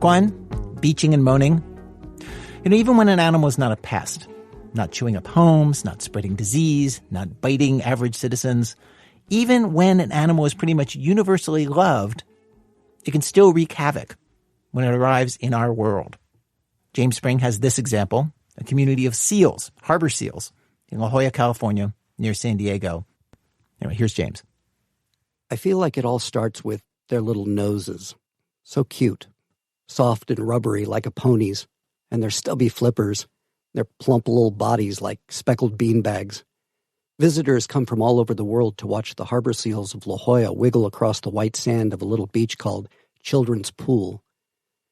equine, beaching and moaning. Even when an animal is not a pest, not chewing up homes, not spreading disease, not biting average citizens, even when an animal is pretty much universally loved, it can still wreak havoc when it arrives in our world. James Spring has this example, a community of seals, harbor seals, in La Jolla, California, near San Diego. Anyway, here's James. I feel like it all starts with their little noses. So cute. Soft and rubbery like a pony's. And their stubby flippers. Their plump little bodies like speckled beanbags. Visitors come from all over the world to watch the harbor seals of La Jolla wiggle across the white sand of a little beach called Children's Pool.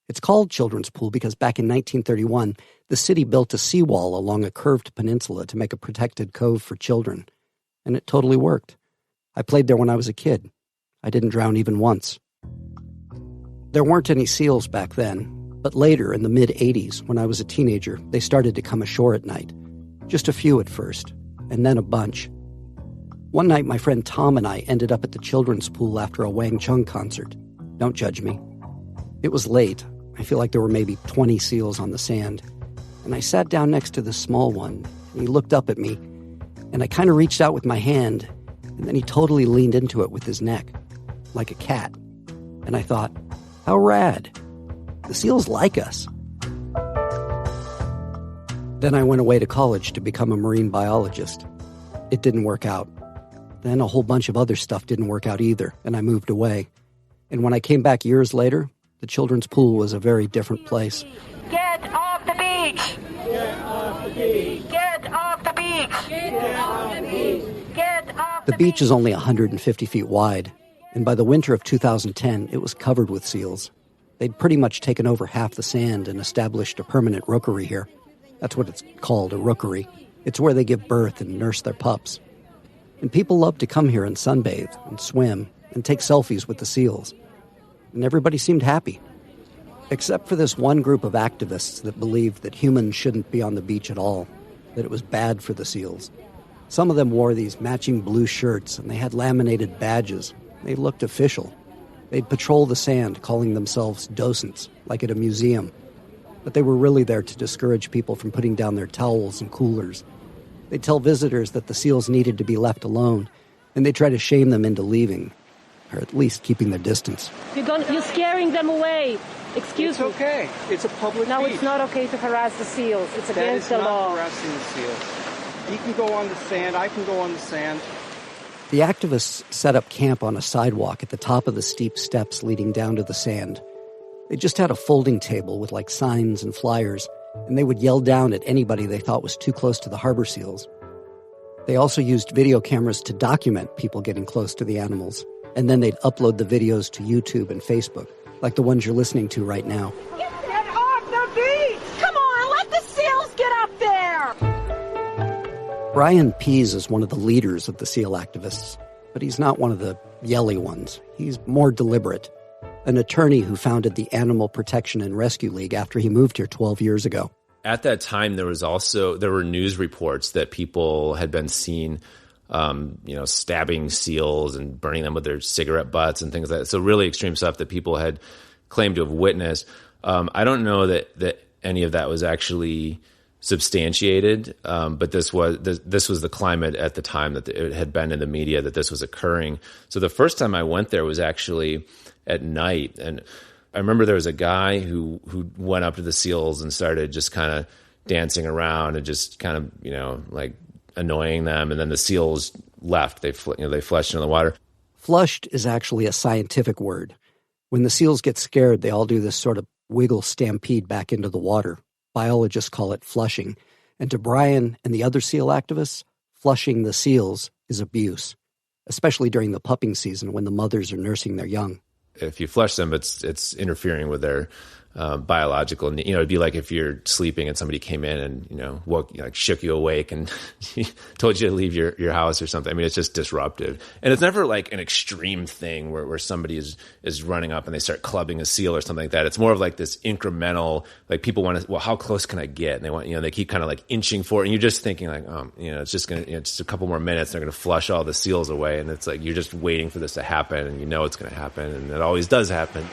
It's called Children's Pool because back in 1931, the city built a seawall along a curved peninsula to make a protected cove for children. And it totally worked. I played there when I was a kid. I didn't drown even once. There weren't any seals back then, but later, in the mid-'80s, when I was a teenager, they started to come ashore at night. Just a few at first, and then a bunch. One night, my friend Tom and I ended up at the Children's Pool after a Wang Chung concert. Don't judge me. It was late. I feel like there were maybe 20 seals on the sand. And I sat down next to this small one, and he looked up at me, and I kind of reached out with my hand, and then he totally leaned into it with his neck, like a cat. And I thought, how rad. The seals like us. Then I went away to college to become a marine biologist. It didn't work out. Then a whole bunch of other stuff didn't work out either, and I moved away. And when I came back years later, the Children's Pool was a very different place. Get off the beach! Get off the beach! Get off the beach! Get off the beach! Get off the The beach is only 150 feet wide, and by the winter of 2010, it was covered with seals. They'd pretty much taken over half the sand and established a permanent rookery here. That's what it's called, a rookery. It's where they give birth and nurse their pups. And people love to come here and sunbathe and swim and take selfies with the seals. And everybody seemed happy. Except for this one group of activists that believed that humans shouldn't be on the beach at all, that it was bad for the seals. Some of them wore these matching blue shirts, and they had laminated badges. They looked official. They'd patrol the sand, calling themselves docents, like at a museum. But they were really there to discourage people from putting down their towels and coolers. They'd tell visitors that the seals needed to be left alone, and they'd try to shame them into leaving, or at least keeping their distance. You're scaring them away. Excuse me. It's okay. It's a public No, beach. it's not okay to harass the seals. It's against the law. That is not harassing the seals. He can go on the sand. I can go on the sand. The activists set up camp on a sidewalk at the top of the steep steps leading down to the sand. They just had a folding table with like signs and flyers, and they would yell down at anybody they thought was too close to the harbor seals. They also used video cameras to document people getting close to the animals, and then they'd upload the videos to YouTube and Facebook, like the ones you're listening to right now. Get off the beach! Come on, let the seals get up there! Brian Pease is one of the leaders of the seal activists, but he's not one of the yelly ones. He's more deliberate. An attorney who founded the Animal Protection and Rescue League after he moved here 12 years ago. At that time, there were news reports that people had been seen, stabbing seals and burning them with their cigarette butts and things like that. So really extreme stuff that people had claimed to have witnessed. I don't know that any of that was actually substantiated, but this was the climate at the time that it had been in the media that this was occurring. So the first time I went there was actually at night, and I remember there was a guy who went up to the seals and started just kind of dancing around and just kind of like annoying them, and then the seals left. They flushed into the water. Flushed is actually a scientific word. When the seals get scared, they all do this sort of wiggle stampede back into the water. Biologists call it flushing. And to Brian and the other seal activists, flushing the seals is abuse, especially during the pupping season when the mothers are nursing their young. If you flush them, it's interfering with their biological. It'd be like if you're sleeping and somebody came in and shook you awake and told you to leave your house or something. I mean, it's just disruptive, and it's never like an extreme thing where somebody is running up and they start clubbing a seal or something like that. It's more of like this incremental, like people want to, well, how close can I get? And they want, they keep kind of like inching for it, and you're just thinking like, it's just gonna, just a couple more minutes, they're gonna flush all the seals away, and it's like you're just waiting for this to happen, and it's gonna happen, and it always does happen.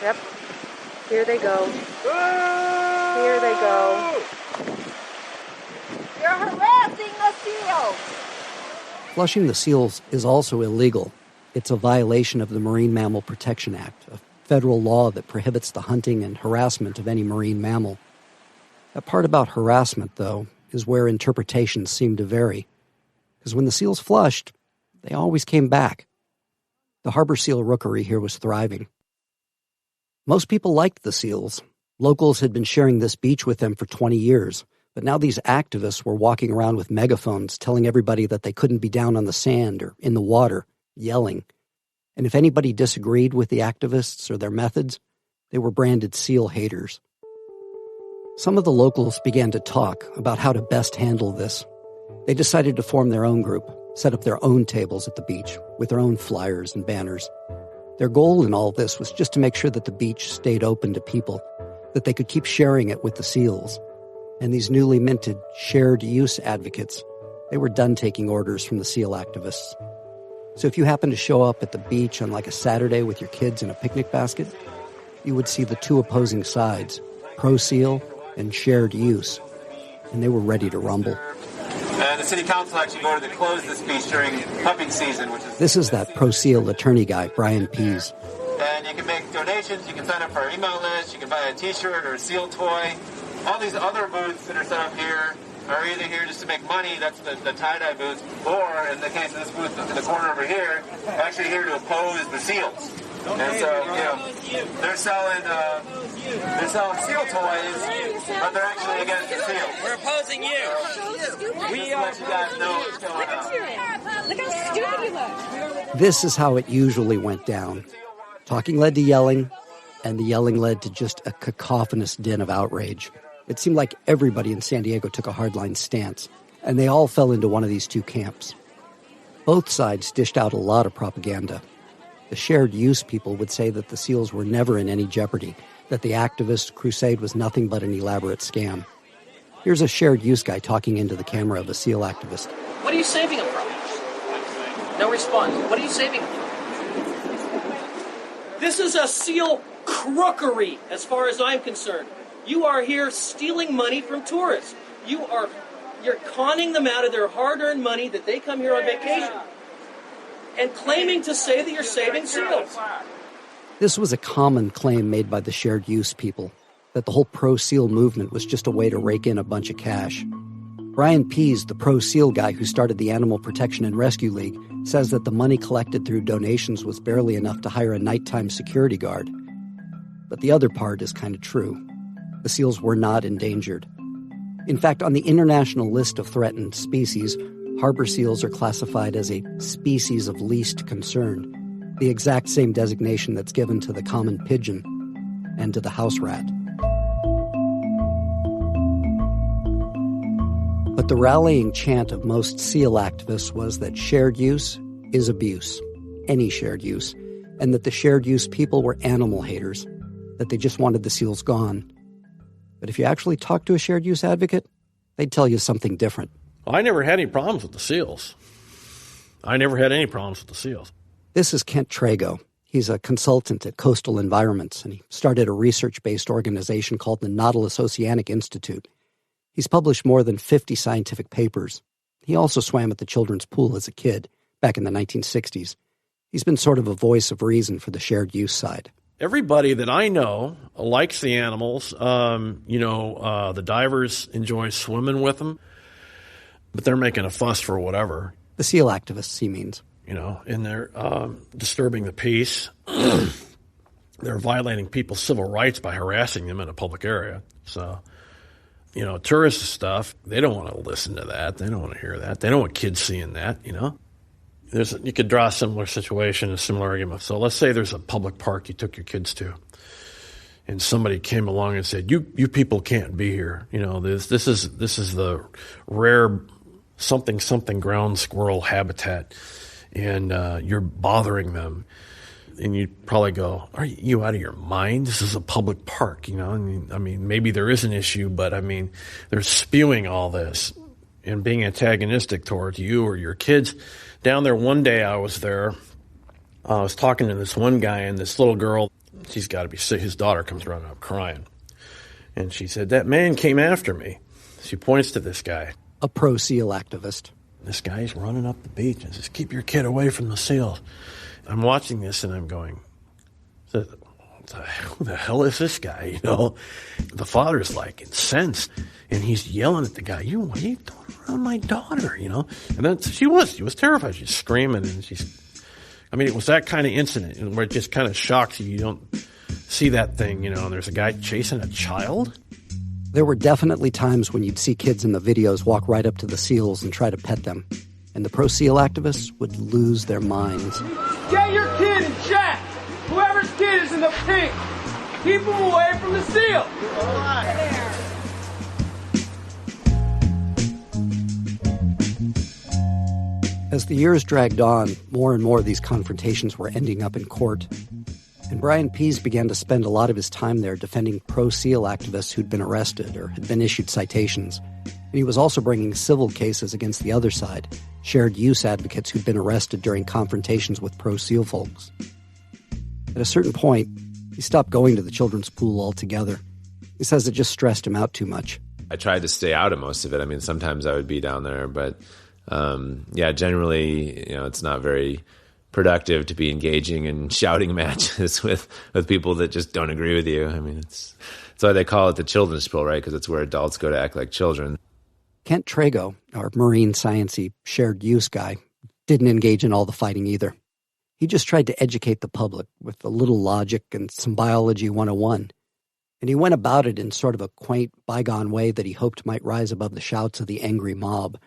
Yep. Here they go. Here they go. You're harassing the seals. Flushing the seals is also illegal. It's a violation of the Marine Mammal Protection Act, a federal law that prohibits the hunting and harassment of any marine mammal. That part about harassment, though, is where interpretations seem to vary. Because when the seals flushed, they always came back. The harbor seal rookery here was thriving. Most people liked the seals. Locals had been sharing this beach with them for 20 years, but now these activists were walking around with megaphones telling everybody that they couldn't be down on the sand or in the water, yelling. And if anybody disagreed with the activists or their methods, they were branded seal haters. Some of the locals began to talk about how to best handle this. They decided to form their own group, set up their own tables at the beach with their own flyers and banners. Their goal in all this was just to make sure that the beach stayed open to people, that they could keep sharing it with the seals. And these newly minted shared use advocates, they were done taking orders from the seal activists. So if you happen to show up at the beach on like a Saturday with your kids in a picnic basket, you would see the two opposing sides, pro-seal and shared use, and they were ready to rumble. The city council actually voted to close this beach during pumping season, which is... This is that pro-seal attorney guy, Brian Pease. And you can make donations, you can sign up for our email list, you can buy a t-shirt or a seal toy. All these other booths that are set up here are either here just to make money, that's the tie-dye booth, or in the case of this booth in the corner over here, actually here to oppose the seals. And so, they're selling seal toys, but they're actually against the seals. We're opposing you. We let you guys know what's going on. Look how stupid you look. This is how it usually went down. Talking led to yelling, and the yelling led to just a cacophonous din of outrage. It seemed like everybody in San Diego took a hardline stance, and they all fell into one of these two camps. Both sides dished out a lot of propaganda. The shared use people would say that the seals were never in any jeopardy, that the activist crusade was nothing but an elaborate scam. Here's a shared use guy talking into the camera of a seal activist. What are you saving them from? No response. What are you saving them from? This is a seal crookery, as far as I'm concerned. You are here stealing money from tourists. You're conning them out of their hard-earned money that they come here on vacation, and claiming to say that you're saving seals. This was a common claim made by the shared use people, that the whole pro-seal movement was just a way to rake in a bunch of cash. Brian Pease, the pro-seal guy who started the Animal Protection and Rescue League, says that the money collected through donations was barely enough to hire a nighttime security guard. But the other part is kind of true. The seals were not endangered. In fact, on the international list of threatened species, harbor seals are classified as a species of least concern, the exact same designation that's given to the common pigeon and to the house rat. But the rallying chant of most seal activists was that shared use is abuse, any shared use, and that the shared use people were animal haters, that they just wanted the seals gone. But if you actually talk to a shared use advocate, they'd tell you something different. I never had any problems with the seals. I never had any problems with the seals. This is Kent Trago. He's a consultant at Coastal Environments, and he started a research-based organization called the Nautilus Oceanic Institute. He's published more than 50 scientific papers. He also swam at the children's pool as a kid, back in the 1960s. He's been sort of a voice of reason for the shared use side. Everybody that I know likes the animals. The divers enjoy swimming with them, but they're making a fuss for whatever. The seal activists, he means. And they're disturbing the peace. They're violating people's civil rights by harassing them in a public area. So, tourist stuff, they don't want to listen to that. They don't want to hear that. They don't want kids seeing that, You could draw a similar situation, a similar argument. So let's say there's a public park you took your kids to, and somebody came along and said, "You people can't be here. This is the rare something ground squirrel habitat, and you're bothering them." And you'd probably go, "Are you out of your mind? This is a public park, maybe there is an issue, but they're spewing all this and being antagonistic towards you or your kids." Down there one day I was there, I was talking to this one guy, and this little girl, She's got to be sick. His daughter comes running up crying. And she said, that man came after me. She points to this guy. A pro-seal activist. This guy's running up the beach and says, keep your kid away from the seals. I'm watching this and I'm going, who the hell is this guy? You know, the father's like incensed and he's yelling at the guy, what are you doing around my daughter? You know, and then she was terrified. She's screaming and it was that kind of incident where it just kind of shocks you. You don't see that thing, you know, and there's a guy chasing a child. There were definitely times when you'd see kids in the videos walk right up to the seals and try to pet them. And the pro-seal activists would lose their minds. Get your kid in check! Whoever's kid is in the pink, keep them away from the seal! As the years dragged on, more and more of these confrontations were ending up in court. And Brian Pease began to spend a lot of his time there defending pro-seal activists who'd been arrested or had been issued citations. And he was also bringing civil cases against the other side, shared use advocates who'd been arrested during confrontations with pro-seal folks. At a certain point, he stopped going to the children's pool altogether. He says it just stressed him out too much. I tried to stay out of most of it. I mean, sometimes I would be down there, but generally, it's not very productive to be engaging in shouting matches with people that just don't agree with you. I mean, it's why they call it the children's pool, right? Because it's where adults go to act like children. Kent Trago, our marine science-y shared use guy, didn't engage in all the fighting either. He just tried to educate the public with a little logic and some biology 101. And he went about it in sort of a quaint, bygone way that he hoped might rise above the shouts of the angry mob.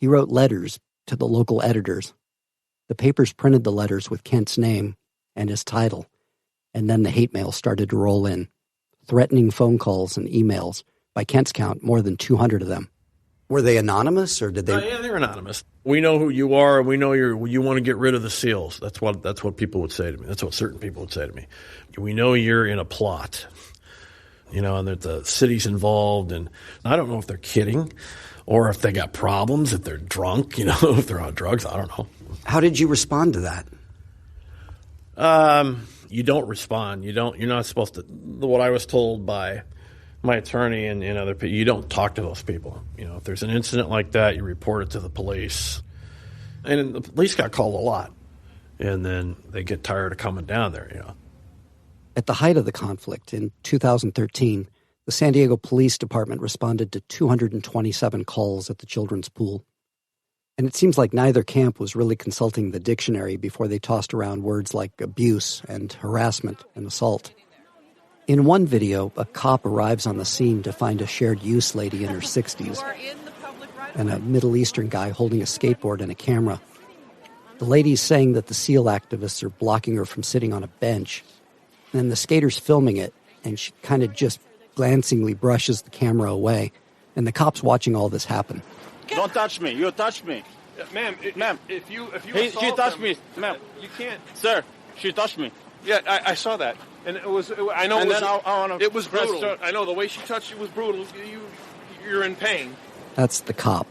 He wrote letters to the local editors. The papers printed the letters with Kent's name and his title, and then the hate mail started to roll in. Threatening phone calls and emails. By Kent's count, more than 200 of them. Were they anonymous, or did they... Yeah, they're anonymous. We know who you are, and we know you want to get rid of the seals. That's what people would say to me. That's what certain people would say to me. We know you're in a plot, and that the city's involved, and I don't know if they're kidding, or if they got problems, if they're drunk, if they're on drugs, I don't know. How did you respond to that? You don't respond. You're not supposed to. What I was told by my attorney and other people, you don't talk to those people. If there's an incident like that, you report it to the police. And the police got called a lot. And then they get tired of coming down there, At the height of the conflict in 2013, the San Diego Police Department responded to 227 calls at the children's pool. And it seems like neither camp was really consulting the dictionary before they tossed around words like abuse and harassment and assault. In one video, a cop arrives on the scene to find a shared use lady in her 60s and a Middle Eastern guy holding a skateboard and a camera. The lady's saying that the SEAL activists are blocking her from sitting on a bench. And then the skater's filming it, and she kind of just glancingly brushes the camera away. And the cop's watching all this happen. Don't touch me. You touched me. Ma'am, if you she touched me. Ma'am, you can't. Sir, she touched me. Yeah, I saw that. And it was, I know and it was brutal. I know the way she touched you was brutal. You're in pain. That's the cop.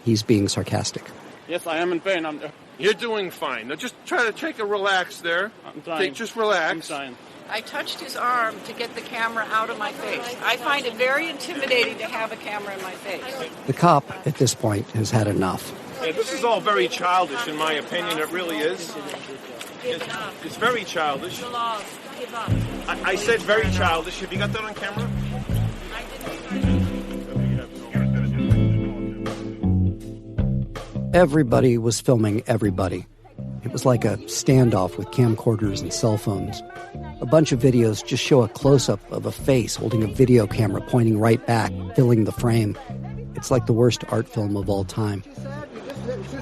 He's being sarcastic. Yes, I am in pain. You're doing fine. Now just try to take a relax there. I'm trying. Just relax. I'm trying. I touched his arm to get the camera out of my face. I find it very intimidating to have a camera in my face. The cop, at this point, has had enough. Yeah, this is all very childish, in my opinion. It really is. It's very childish. I said very childish. Have you got that on camera? Everybody was filming everybody. It was like a standoff with camcorders and cell phones. A bunch of videos just show a close-up of a face holding a video camera pointing right back, filling the frame. It's like the worst art film of all time.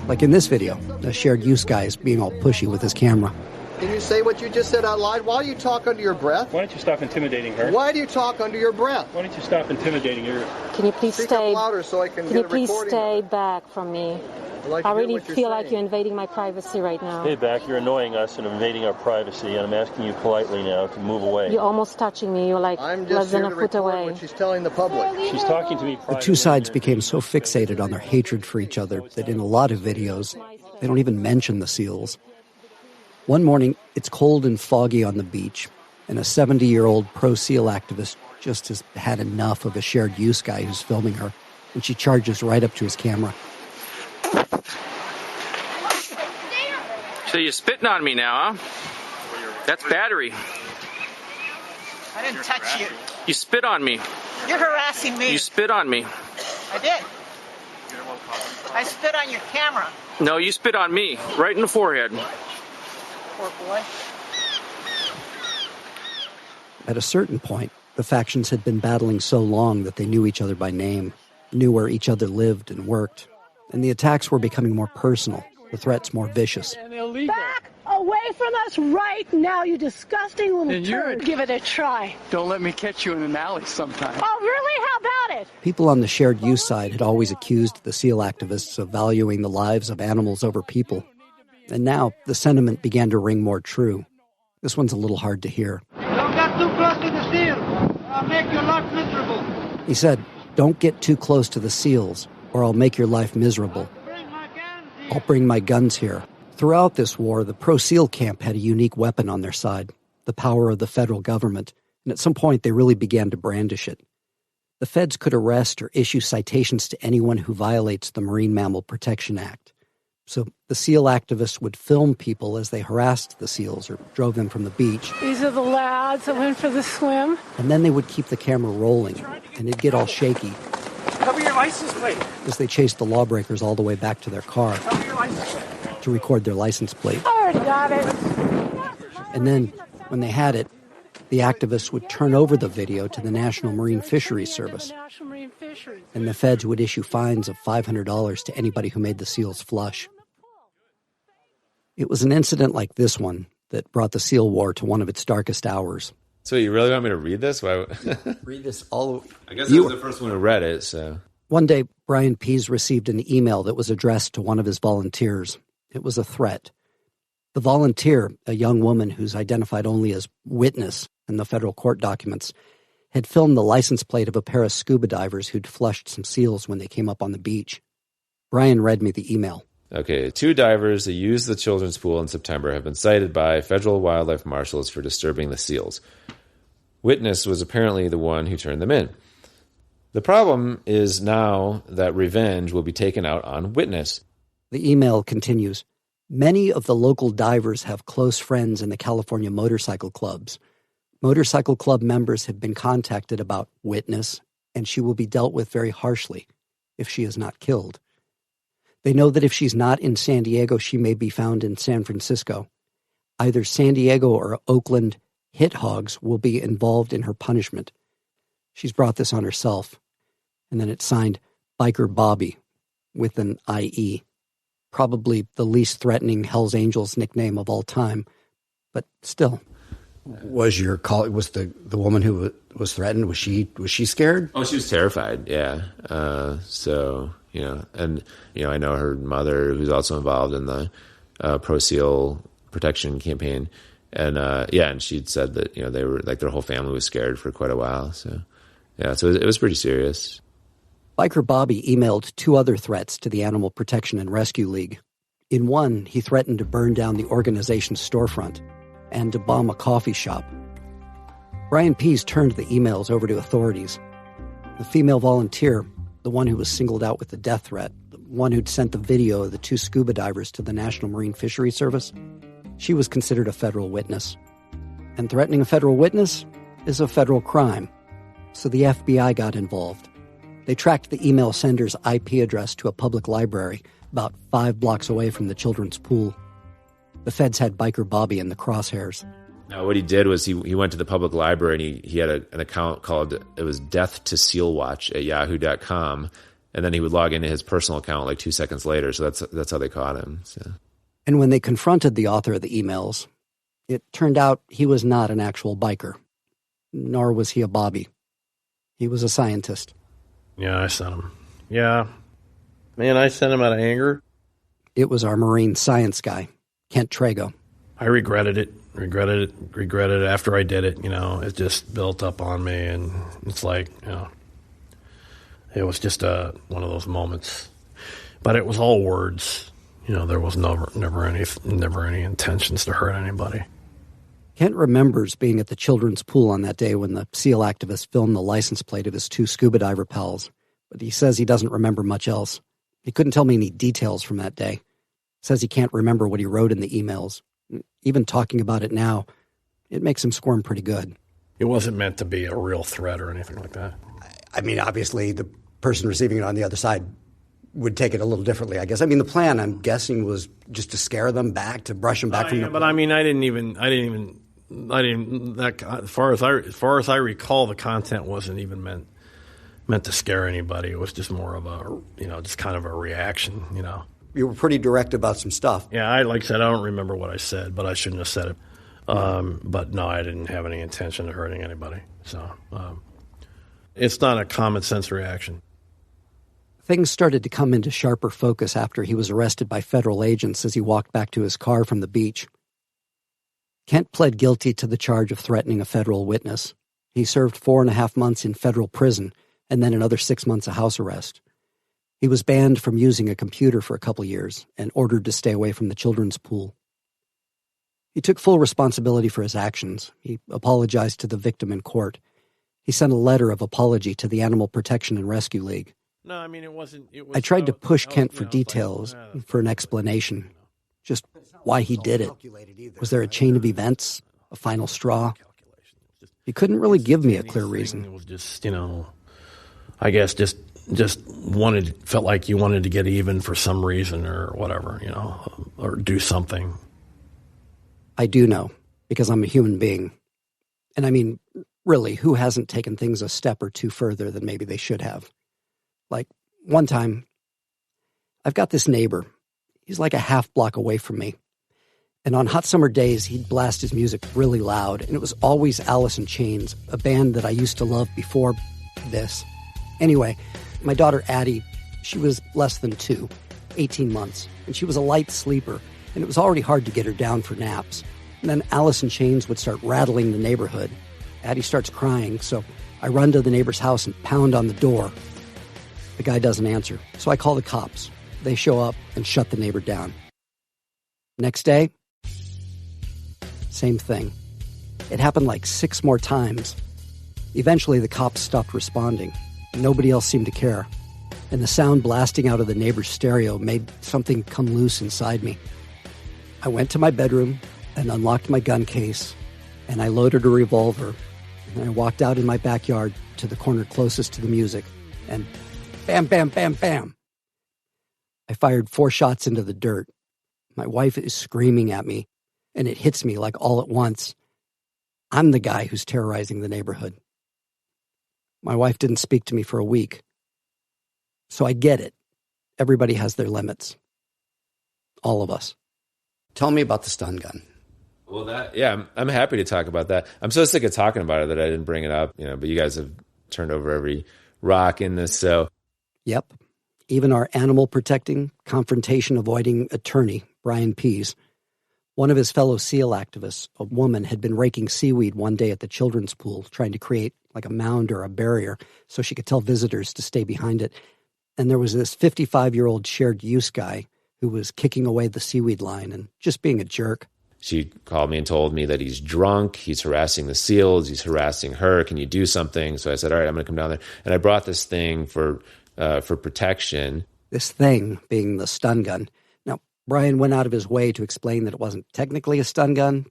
Like in this video, the shared use guy is being all pushy with his camera. Can you say what you just said out loud? Why do you talk under your breath? Why don't you stop intimidating her? Why do you talk under your breath? Why don't you stop intimidating her? Can you please Speak stay up louder so I can Can get you a please recording? stay back from me? I really feel like you're invading my privacy right now. Stay back. You're annoying us and invading our privacy, and I'm asking you politely now to move away. You're almost touching me. You're like I'm less just than here a to foot record away. what she's telling the public. She's talking to me The privately. two sides became so fixated on their hatred for each other that in a lot of videos, they don't even mention the SEALs. One morning, it's cold and foggy on the beach, and a 70-year-old pro-SEAL activist just has had enough of a shared use guy who's filming her, and she charges right up to his camera. So you're spitting on me now, huh? That's battery. I didn't touch you. You spit on me. You're harassing me. You spit on me. I did. I spit on your camera. No, you spit on me, right in the forehead. Poor boy. At a certain point, the factions had been battling so long that they knew each other by name, knew where each other lived and worked, and the attacks were becoming more personal, the threats more vicious. Back away from us right now, you disgusting little turd. Give it a try. Don't let me catch you in an alley sometime. Oh, really? How about it? People on the shared use side had always accused the SEAL activists of valuing the lives of animals over people. And now the sentiment began to ring more true. This one's a little hard to hear. Don't get too close to the seal. I'll make your life miserable. He said, "Don't get too close to the SEALs, or I'll make your life miserable. I'll bring my guns here." Throughout this war, the pro-SEAL camp had a unique weapon on their side, the power of the federal government, and at some point they really began to brandish it. The feds could arrest or issue citations to anyone who violates the Marine Mammal Protection Act. So the SEAL activists would film people as they harassed the SEALs or drove them from the beach. These are the lads that went for the swim. And then they would keep the camera rolling, and it'd get all shaky Cover your license plate. as they chased the lawbreakers all the way back to their car Cover your license plate. to record their license plate. I already got it. And then, when they had it, the activists would turn over the video to the National Marine Fisheries Service. And the feds would issue fines of $500 to anybody who made the SEALs flush. It was an incident like this one that brought the SEAL War to one of its darkest hours. So you really want me to read this? Why? Read this all. I guess I was the first one who read it, so. One day, Brian Pease received an email that was addressed to one of his volunteers. It was a threat. The volunteer, a young woman who's identified only as witness in the federal court documents, had filmed the license plate of a pair of scuba divers who'd flushed some seals when they came up on the beach. Brian read me the email. Okay, 2 divers who used the children's pool in September have been cited by federal wildlife marshals for disturbing the seals. Witness was apparently the one who turned them in. The problem is now that revenge will be taken out on Witness. The email continues, "Many of the local divers have close friends in the California motorcycle clubs. Motorcycle club members have been contacted about Witness, and she will be dealt with very harshly if she is not killed. They know that if she's not in San Diego, she may be found in San Francisco. Either San Diego or Oakland hit hogs will be involved in her punishment. She's brought this on herself." And then it's signed Biker Bobby with an IE. Probably the least threatening Hells Angels nickname of all time, but still. Was your call? Was the woman who was threatened? Was she scared? Oh, she was terrified. Yeah. So I know her mother, who's also involved in the Pro SEAL protection campaign, and and she'd said that they were like their whole family was scared for quite a while. So so it was pretty serious. Biker Bobby emailed 2 other threats to the Animal Protection and Rescue League. In one, he threatened to burn down the organization's storefront and to bomb a coffee shop. Brian Pease turned the emails over to authorities. The female volunteer, the one who was singled out with the death threat, the one who'd sent the video of the 2 scuba divers to the National Marine Fisheries Service, she was considered a federal witness. And threatening a federal witness is a federal crime. So the FBI got involved. They tracked the email sender's IP address to a public library about 5 blocks away from the children's pool. The feds had Biker Bobby in the crosshairs. Now, what he did was he went to the public library and he had an account called, it was Death to Seal Watch at yahoo.com. And then he would log into his personal account like 2 seconds later. So that's how they caught him. So. And when they confronted the author of the emails, it turned out he was not an actual biker, nor was he a Bobby. He was a scientist. Yeah, I sent him. Yeah. Man, I sent him out of anger. It was our marine science guy, Kent Trago. I regretted it after I did it. It just built up on me, and it's like, it was just one of those moments. But it was all words. There was never any intentions to hurt anybody. Kent remembers being at the children's pool on that day when the SEAL activist filmed the license plate of his 2 scuba diver pals, but he says he doesn't remember much else. He couldn't tell me any details from that day. Says he can't remember what he wrote in the emails. Even talking about it now, it makes him squirm pretty good. It wasn't meant to be a real threat or anything like that. I mean, obviously, the person receiving it on the other side would take it a little differently, I guess. I mean, the plan, I'm guessing, was just to scare them back, to brush them back from the... But I mean, I didn't even, as far as I recall, the content wasn't even meant to scare anybody. It was just more of a, just kind of a reaction, You were pretty direct about some stuff. Yeah, like I said, I don't remember what I said, but I shouldn't have said it. But no, I didn't have any intention of hurting anybody. So it's not a common sense reaction. Things started to come into sharper focus after he was arrested by federal agents as he walked back to his car from the beach. Kent pled guilty to the charge of threatening a federal witness. He served 4.5 months in federal prison and then another 6 months of house arrest. He was banned from using a computer for a couple years and ordered to stay away from the children's pool. He took full responsibility for his actions. He apologized to the victim in court. He sent a letter of apology to the Animal Protection and Rescue League. No, I mean, it was I tried to push Kent for details, for an explanation. Just why he did it. Was there a chain of events? A final straw? He couldn't really give me a clear reason. It was just, I guess just felt like you wanted to get even for some reason or whatever, or do something. I do know, because I'm a human being. And I mean, really, who hasn't taken things a step or two further than maybe they should have? Like, one time, I've got this neighbor. He's like a half block away from me. And on hot summer days, he'd blast his music really loud, and it was always Alice in Chains, a band that I used to love before this. Anyway, my daughter Addie, she was less than 2, 18 months, and she was a light sleeper, and it was already hard to get her down for naps. And then Alice in Chains would start rattling the neighborhood. Addie starts crying, so I run to the neighbor's house and pound on the door. The guy doesn't answer, so I call the cops. They show up and shut the neighbor down. Next day, same thing. It happened like 6 more times. Eventually, the cops stopped responding. Nobody else seemed to care. And the sound blasting out of the neighbor's stereo made something come loose inside me. I went to my bedroom and unlocked my gun case, and I loaded a revolver, and I walked out in my backyard to the corner closest to the music, and bam, bam, bam, bam. I fired 4 shots into the dirt. My wife is screaming at me, and it hits me like all at once. I'm the guy who's terrorizing the neighborhood. My wife didn't speak to me for a week. So I get it. Everybody has their limits. All of us. Tell me about the stun gun. Well, I'm happy to talk about that. I'm so sick of talking about it that I didn't bring it up, but you guys have turned over every rock in this, so. Yep. Even our animal protecting, confrontation avoiding attorney, Brian Pease. One of his fellow SEAL activists, a woman, had been raking seaweed one day at the children's pool, trying to create like a mound or a barrier so she could tell visitors to stay behind it. And there was this 55-year-old shared use guy who was kicking away the seaweed line and just being a jerk. She called me and told me that he's drunk, he's harassing the SEALs, he's harassing her, can you do something? So I said, all right, I'm going to come down there. And I brought this thing for protection. This thing being the stun gun. Now, Brian went out of his way to explain that it wasn't technically a stun gun.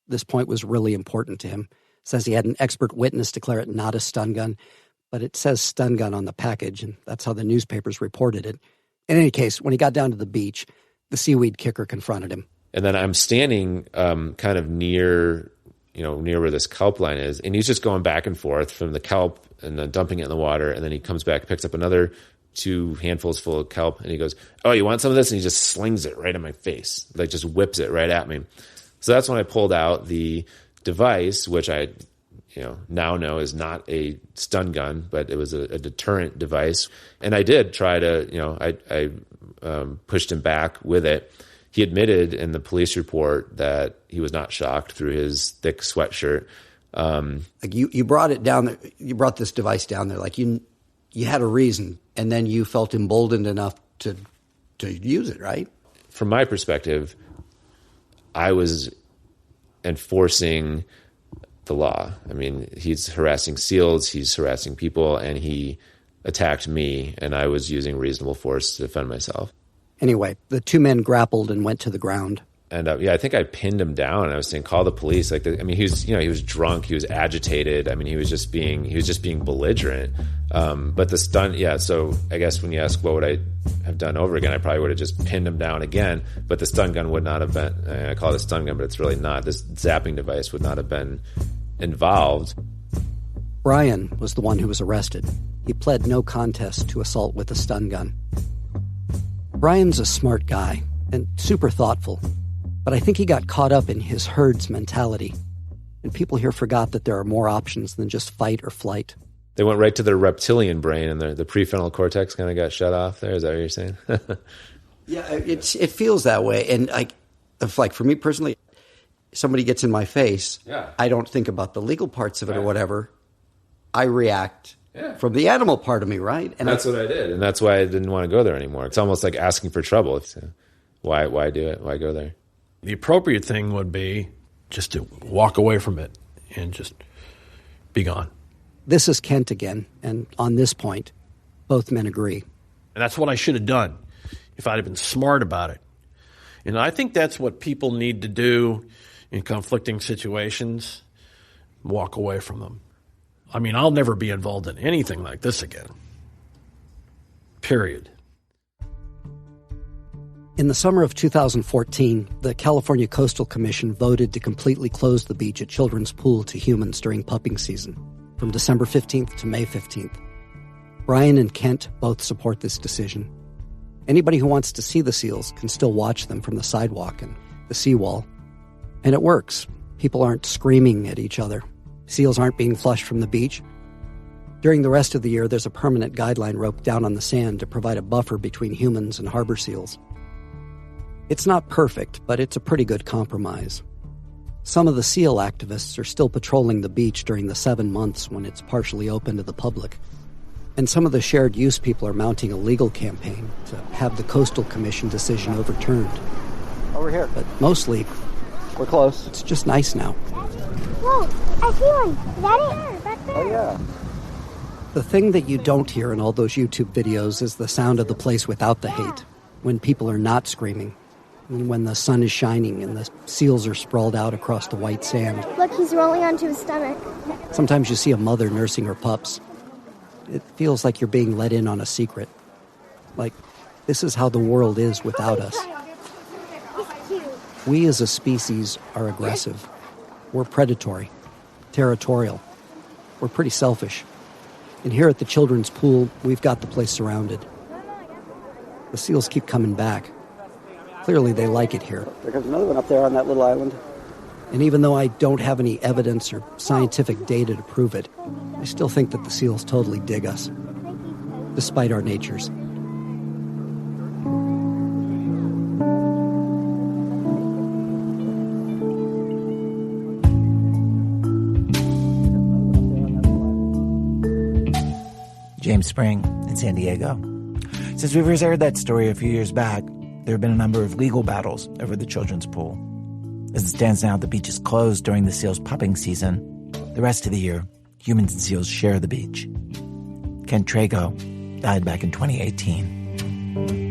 This point was really important to him. Says he had an expert witness declare it not a stun gun, but it says stun gun on the package, and that's how the newspapers reported it. In any case, when he got down to the beach, the seaweed kicker confronted him. And then I'm standing kind of near where this kelp line is, and he's just going back and forth from the kelp and then dumping it in the water, and then he comes back, picks up another 2 handfuls full of kelp, and he goes, oh, you want some of this? And he just slings it right in my face, like just whips it right at me. So that's when I pulled out the device, which I now know is not a stun gun, but it was a deterrent device. And I did try to, I pushed him back with it. He admitted in the police report that he was not shocked through his thick sweatshirt. Like you brought it down there, you brought this device down there, like you had a reason, and then you felt emboldened enough to use it, right? From my perspective, I was enforcing the law. I mean, he's harassing seals, he's harassing people, and he attacked me, and I was using reasonable force to defend myself. Anyway, the two men grappled and went to the ground. And I think I pinned him down. I was saying, call the police. He was drunk, he was agitated. I mean, he was just being belligerent. But the stun, so I guess when you ask what would I have done over again, I probably would have just pinned him down again. But the stun gun would not have been, I call it a stun gun, but it's really not. This zapping device would not have been involved. Brian was the one who was arrested. He pled no contest to assault with a stun gun. Brian's a smart guy and super thoughtful. But I think he got caught up in his herd's mentality. And people here forgot that there are more options than just fight or flight. They went right to their reptilian brain, and the prefrontal cortex kind of got shut off there. Is that what you're saying? Yeah, it feels that way. And for me personally, somebody gets in my face, I don't think about the legal parts of it or whatever. I react from the animal part of me, right? And that's what I did. And that's why I didn't want to go there anymore. It's almost like asking for trouble. Why do it? Why go there? The appropriate thing would be just to walk away from it and just be gone. This is Kent again, and on this point, both men agree. And that's what I should have done if I'd have been smart about it. And I think that's what people need to do in conflicting situations, walk away from them. I mean, I'll never be involved in anything like this again. Period. In the summer of 2014, the California Coastal Commission voted to completely close the beach at Children's Pool to humans during pupping season, from December 15th to May 15th. Brian and Kent both support this decision. Anybody who wants to see the seals can still watch them from the sidewalk and the seawall. And it works. People aren't screaming at each other. Seals aren't being flushed from the beach. During the rest of the year, there's a permanent guideline rope down on the sand to provide a buffer between humans and harbor seals. It's not perfect, but it's a pretty good compromise. Some of the seal activists are still patrolling the beach during the 7 months when it's partially open to the public. And some of the shared use people are mounting a legal campaign to have the Coastal Commission decision overturned. Over here. But mostly, we're close. It's just nice now. Whoa, I see one. Is that it? That's there. Oh, yeah. The thing that you don't hear in all those YouTube videos is the sound of the place without the hate, when people are not screaming. And when the sun is shining and the seals are sprawled out across the white sand. Look, he's rolling onto his stomach. Sometimes you see a mother nursing her pups. It feels like you're being let in on a secret. Like, this is how the world is without us. We as a species are aggressive. We're predatory, territorial. We're pretty selfish. And here at the Children's Pool, we've got the place surrounded. The seals keep coming back. Clearly they like it here. There comes another one up there on that little island. And even though I don't have any evidence or scientific data to prove it, I still think that the seals totally dig us, despite our natures. James Spring in San Diego. Since we first aired that story a few years back, there have been a number of legal battles over the Children's Pool. As it stands now, the beach is closed during the seals' pupping season. The rest of the year, humans and seals share the beach. Kent Trago died back in 2018.